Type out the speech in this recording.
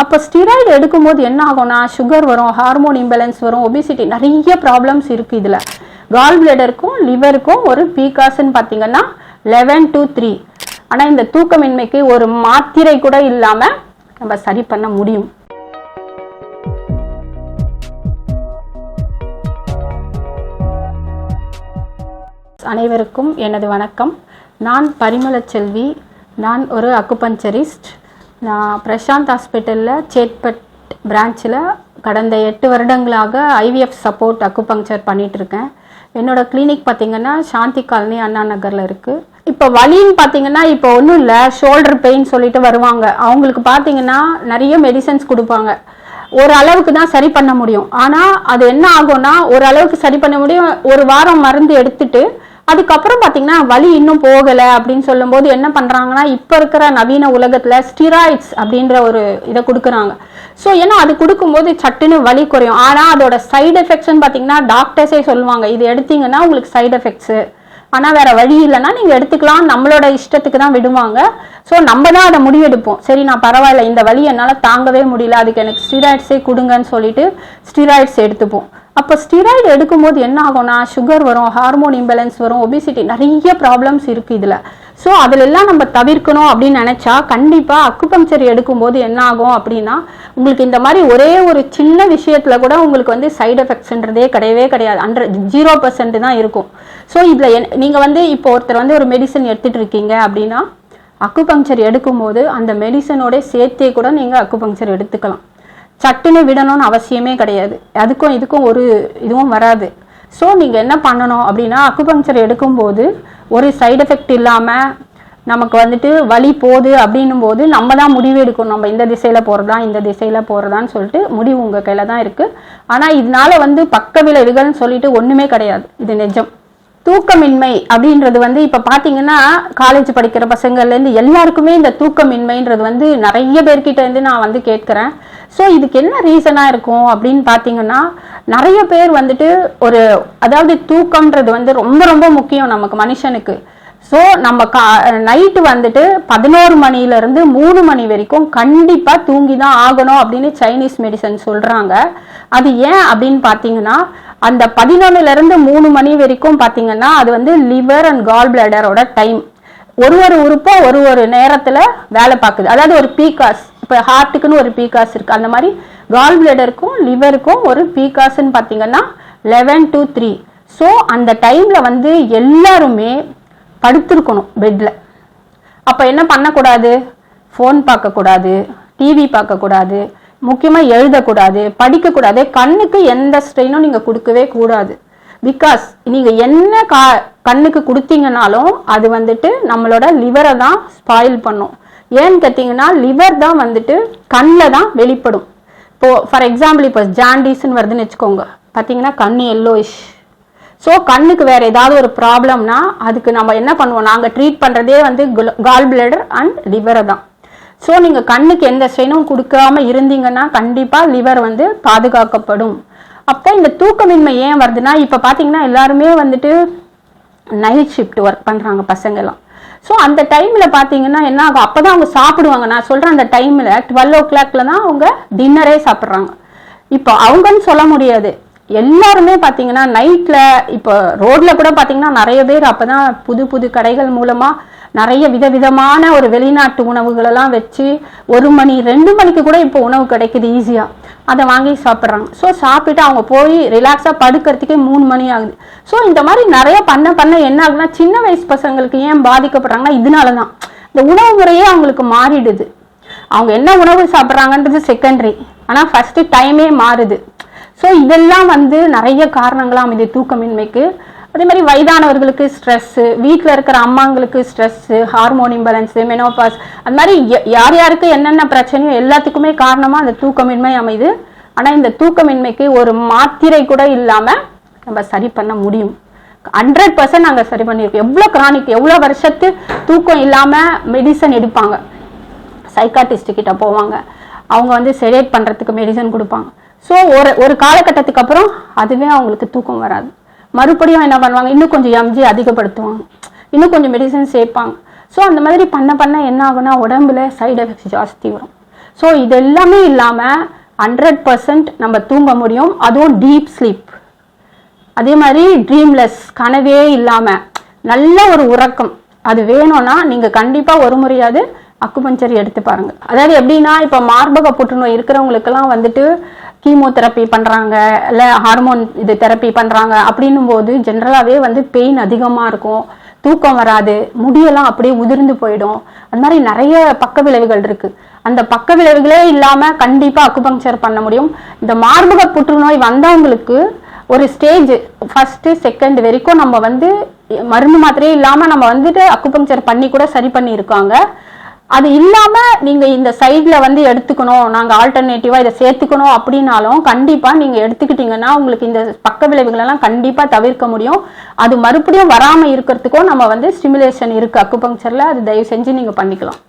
அப்போ ஸ்டீராய்டு எடுக்கும்போது என்ன ஆகும்னா சுகர் வரும், ஹார்மோன் இம்பேலன்ஸ் வரும், ஒபிசிட்டி, நிறைய ப்ராப்ளம்ஸ் இருக்குது. இதில் கால் பிளேடருக்கும் லிவருக்கும் ஒரு பீகாஸ்ன்னு பார்த்தீங்கன்னா 11 to 3. ஆனால் இந்த தூக்கமின்மைக்கு ஒரு மாத்திரை கூட இல்லாமல் நம்ம சரி பண்ண முடியும். அனைவருக்கும் எனது வணக்கம். நான் பரிமளச்செல்வி. நான் ஒரு அக்குபஞ்சரிஸ்ட். நான் பிரசாந்த் ஹாஸ்பிட்டலில் சேத்பட் பிரான்ச்சில் கடந்த 8 வருடங்களாக ஐவிஎஃப் சப்போர்ட் அக்குபங்சர் பண்ணிகிட்ருக்கேன். என்னோட கிளினிக் பார்த்திங்கன்னா சாந்தி காலனி அண்ணா நகரில் இருக்குது. இப்போ வலின்னு பார்த்தீங்கன்னா இப்போ ஒன்றும் இல்லை, ஷோல்டர் பெயின் சொல்லிட்டு வருவாங்க. அவங்களுக்கு பார்த்தீங்கன்னா நிறைய மெடிசன்ஸ் கொடுப்பாங்க. ஒரு அளவுக்கு தான் சரி பண்ண முடியும். ஆனால் அது என்ன ஆகும்னா ஒரு அளவுக்கு சரி பண்ண முடியும், ஒரு வாரம் மருந்து எடுத்துட்டு அதுக்கப்புறம் பார்த்தீங்கன்னா வலி இன்னும் போகலை அப்படின்னு சொல்லும்போது என்ன பண்ணுறாங்கன்னா இப்போ இருக்கிற நவீன உலகத்தில் ஸ்டீராய்ட்ஸ் அப்படின்ற ஒரு இதை கொடுக்குறாங்க. ஸோ ஏன்னா அது கொடுக்கும்போது சட்டுன்னு வலி குறையும். ஆனால் அதோட சைடு எஃபெக்ட்ஸ்ன்னு பார்த்தீங்கன்னா டாக்டர்ஸே சொல்லுவாங்க, இது எடுத்தீங்கன்னா உங்களுக்கு சைடு எஃபெக்ட்ஸு, ஆனால் வேற வழி இல்லைன்னா நீங்கள் எடுத்துக்கலாம், நம்மளோட இஷ்டத்துக்கு தான் விடுவாங்க. ஸோ நம்ம தான் அதை முடிவெடுப்போம். சரி நான் பரவாயில்ல, இந்த வலி என்னால் தாங்கவே முடியல, அதுக்கு எனக்கு ஸ்டீராய்ட்ஸே கொடுங்கன்னு சொல்லிட்டு ஸ்டீராய்ட்ஸ் எடுத்துப்போம். அப்போ ஸ்டீராய்டு எடுக்கும்போது என்ன ஆகும்னா சுகர் வரும், ஹார்மோன் இம்பேலன்ஸ் வரும், ஒபிசிட்டி, நிறைய ப்ராப்ளம்ஸ் இருக்குது இதில். ஸோ அதிலெல்லாம் நம்ம தவிர்க்கணும் அப்படின்னு நினச்சா கண்டிப்பாக அக்குபங்சர் எடுக்கும்போது என்ன ஆகும் அப்படின்னா உங்களுக்கு இந்த மாதிரி ஒரே ஒரு சின்ன விஷயத்தில் கூட உங்களுக்கு சைடு எஃபெக்ட்ஸ்ன்றதே கிடையவே கிடையாது. 0% தான் இருக்கும். ஸோ இதில் நீங்கள் இப்போ ஒருத்தர் ஒரு மெடிசன் எடுத்துகிட்டு இருக்கீங்க அப்படின்னா அக்குபங்சர் எடுக்கும்போது அந்த மெடிசனோட சேர்த்தே கூட நீங்கள் அக்குபங்சர் எடுத்துக்கலாம். சட்டுன்னு விடணும்னு அவசியமே கிடையாது. அதுக்கும் இதுக்கும் ஒரு இதுவும் வராது. ஸோ நீங்கள் என்ன பண்ணணும் அப்படின்னா அக்குபங்சர் எடுக்கும்போது ஒரு சைடு எஃபெக்ட் இல்லாமல் நமக்கு வலி போகுது அப்படின்னும் போது நம்ம தான் முடிவு எடுக்கணும். நம்ம இந்த திசையில் போகிறதா இந்த திசையில் போகிறதான்னு சொல்லிட்டு முடிவு உங்கள் கையில் தான் இருக்குது. ஆனால் இதனால பக்க விளைவுகள்னு சொல்லிட்டு ஒன்றுமே கிடையாது. இது நிஜம். தூக்கமின்மை அப்படின்றது இப்போ பார்த்தீங்கன்னா காலேஜ் படிக்கிற பசங்கள்லேருந்து எல்லாருக்குமே இந்த தூக்கமின்மைன்றது நிறைய பேர்கிட்ட இருந்து நான் கேட்குறேன். ஸோ இதுக்கு என்ன ரீசனாக இருக்கும் அப்படின்னு பார்த்தீங்கன்னா நிறைய பேர் ஒரு அதாவது தூக்கம்ன்றது ரொம்ப ரொம்ப முக்கியம் நமக்கு மனுஷனுக்கு. ஸோ நம்ம நைட்டு 11 மணிலேருந்து 3 மணி வரைக்கும் கண்டிப்பாக தூங்கி தான் ஆகணும் அப்படின்னு சைனீஸ் மெடிசன் சொல்கிறாங்க. அது ஏன் அப்படின்னு பார்த்தீங்கன்னா அந்த 11லேருந்து 3 மணி வரைக்கும் பார்த்தீங்கன்னா அது லிவர் அண்ட் கால் பிளாடரோட டைம். ஒரு உறுப்பும் ஒரு நேரத்தில் வேலை பார்க்குது. அதாவது ஒரு பீகாஸ், இப்போ ஹார்ட்டுக்குன்னு ஒரு பீகாஸ் இருக்குது, அந்த மாதிரி கால் பிளாடருக்கும் லிவருக்கும் ஒரு பீகாஸ்ன்னு பார்த்தீங்கன்னா 11 to 3. ஸோ அந்த டைமில் எல்லாருமே படுத்திருக்கணும் பெட்டில். அப்போ என்ன பண்ணக்கூடாது, ஃபோன் பார்க்கக்கூடாது, டிவி பார்க்கக்கூடாது, முக்கியமாக எழுதக்கூடாது, படிக்கக்கூடாது, கண்ணுக்கு எந்த ஸ்ட்ரெயினும் நீங்கள் கொடுக்கவே கூடாது. பிகாஸ் நீங்கள் என்ன கண்ணுக்கு கொடுத்தீங்கனாலும் அது நம்மளோட லிவரை தான் ஸ்பாயில் பண்ணும். ஏன்னு கேட்டிங்கன்னா லிவர் தான் கண்ணில் தான் வெளிப்படும். இப்போது ஃபார் எக்ஸாம்பிள் இப்போ ஜாண்டிஸ்ன்னு வருதுன்னு வச்சுக்கோங்க, பார்த்தீங்கன்னா கண் எல்லோயிஷ். ஸோ கண்ணுக்கு வேறு ஏதாவது ஒரு ப்ராப்ளம்னா அதுக்கு நம்ம என்ன பண்ணுவோம், நாங்கள் ட்ரீட் பண்ணுறதே கால் பிளேடர் அண்ட் லிவரை தான். ஸோ நீங்கள் கண்ணுக்கு எந்த ஸ்ட்ரெயினும் கொடுக்காம இருந்தீங்கன்னா கண்டிப்பாக லிவர் பாதுகாக்கப்படும். அப்போ இந்த தூக்கமின்மை ஏன் வருதுன்னா இப்போ பார்த்தீங்கன்னா எல்லாருமே நைட் ஷிஃப்ட் ஒர்க் பண்ணுறாங்க பசங்கள்லாம். ஸோ அந்த டைமில் பார்த்தீங்கன்னா என்ன ஆகும், அப்போ தான் அவங்க சாப்பிடுவாங்க. நான் சொல்கிறேன் அந்த டைமில் 12 o'clock தான் அவங்க டின்னரே சாப்பிட்றாங்க. இப்போ அவங்கன்னு சொல்ல முடியாது, எல்லாருமே பார்த்தீங்கன்னா நைட்டில் இப்போ ரோட்டில் கூட பார்த்தீங்கன்னா நிறைய பேர் அப்போ தான் புது கடைகள் மூலமாக நிறைய விதவிதமான ஒரு வெளிநாட்டு உணவுகளெல்லாம் வச்சு 1 மணி 2 மணிக்கு கூட இப்போ உணவு கிடைக்குது ஈஸியாக, அதை வாங்கி சாப்பிட்றாங்க. ஸோ சாப்பிட்டுட்டு அவங்க போய் ரிலாக்ஸாக படுக்கிறதுக்கே 3 மணி ஆகுது. ஸோ இந்த மாதிரி நிறைய பண்ண என்ன ஆகுதுன்னா சின்ன வயசு பசங்களுக்கு ஏன் பாதிக்கப்படுறாங்கன்னா இதனால தான் இந்த உணவு முறையே அவங்களுக்கு மாறிடுது. அவங்க என்ன உணவு சாப்பிட்றாங்கன்றது செகண்டரி, ஆனால் ஃபஸ்ட்டு டைமே மாறுது. ஸோ இதெல்லாம் நிறைய காரணங்களாம் இது தூக்கமின்மைக்கு. அதே மாதிரி வயதானவர்களுக்கு ஸ்ட்ரெஸ்ஸு, வீட்டில் இருக்கிற அம்மாங்களுக்கு ஸ்ட்ரெஸ்ஸு, ஹார்மோன் இம்பேலன்ஸு, மெனோபாஸ், அது மாதிரி யாருக்கு என்னென்ன பிரச்சனையோ எல்லாத்துக்குமே காரணமாக அந்த தூக்கமின்மை அமைது. ஆனால் இந்த தூக்கமின்மைக்கு ஒரு மாத்திரை கூட இல்லாமல் நம்ம சரி பண்ண முடியும். 100% நாங்கள் சரி பண்ணியிருக்கோம். எவ்வளோ கிரானிக், எவ்வளோ வருஷத்து தூக்கம் இல்லாமல் மெடிசன் எடுப்பாங்க, சைக்காட்டிஸ்ட் கிட்ட போவாங்க, அவங்க செடேட் பண்ணுறதுக்கு மெடிசன் கொடுப்பாங்க. ஸோ ஒரு காலகட்டத்துக்கு அப்புறம் அதுவே அவங்களுக்கு தூக்கம் வராது. மறுபடியும் என்ன பண்ணுவாங்க, இன்னும் கொஞ்சம் எம்ஜி அதிகப்படுத்துவாங்க, இன்னும் கொஞ்சம் மெடிசன் சேர்ப்பாங்க. ஸோ அந்த மாதிரி பண்ண என்ன ஆகுனா உடம்புல சைடு எஃபெக்ட்ஸ் ஜாஸ்தி வரும். ஸோ இது எல்லாமே இல்லாமல் 100% நம்ம தூங்க முடியும், அதுவும் டீப் ஸ்லீப். அதே மாதிரி ட்ரீம்லெஸ், கனவே இல்லாமல் நல்ல ஒரு உறக்கம் அது வேணும்னா நீங்கள் கண்டிப்பாக ஒரு முறையாவது அக்குபஞ்சர் எடுத்து பாருங்க. அதாவது எப்படின்னா, இப்போ மார்பக புற்றுநோய் இருக்கிறவங்களுக்கெல்லாம் வந்துட்டு கீமோதெரப்பி பண்ணுறாங்க, இல்லை ஹார்மோன் இது தெரப்பி பண்ணுறாங்க. அப்படின்னும் போது ஜென்ரலாகவே வந்து பெயின் அதிகமாக இருக்கும், தூக்கம் வராது, முடியெல்லாம் அப்படியே உதிர்ந்து போயிடும். அந்த மாதிரி நிறைய பக்க விளைவுகள் இருக்கு. அந்த பக்க விளைவுகளே இல்லாமல் கண்டிப்பாக அக்குபஞ்சர் பண்ண முடியும். இந்த மார்பக புற்றுநோய் வந்தவங்களுக்கு ஒரு ஸ்டேஜ் ஃபர்ஸ்ட் செகண்ட் வரைக்கும் நம்ம வந்து மருந்து மாத்திரையே இல்லாமல் நம்ம வந்துட்டு அக்குபஞ்சர் பண்ணி கூட சரி பண்ணி இருக்காங்க. அது இல்லாம நீங்க இந்த சைட்ல வந்து எடுத்துக்கணும், நாங்க ஆல்டர்னேட்டிவா இதை சேர்த்துக்கணும் அப்படின்னாலும் கண்டிப்பா நீங்க எடுத்துக்கிட்டீங்கன்னா உங்களுக்கு இந்த பக்க விளைவுகள் எல்லாம் கண்டிப்பா தவிர்க்க முடியும். அது மறுபடியும் வராம இருக்கிறதுக்கும் நம்ம வந்து ஸ்டிமுலேஷன் இருக்கு அக்குபங்சர்ல, அது தயவு செஞ்சு நீங்க பண்ணிக்கலாம்.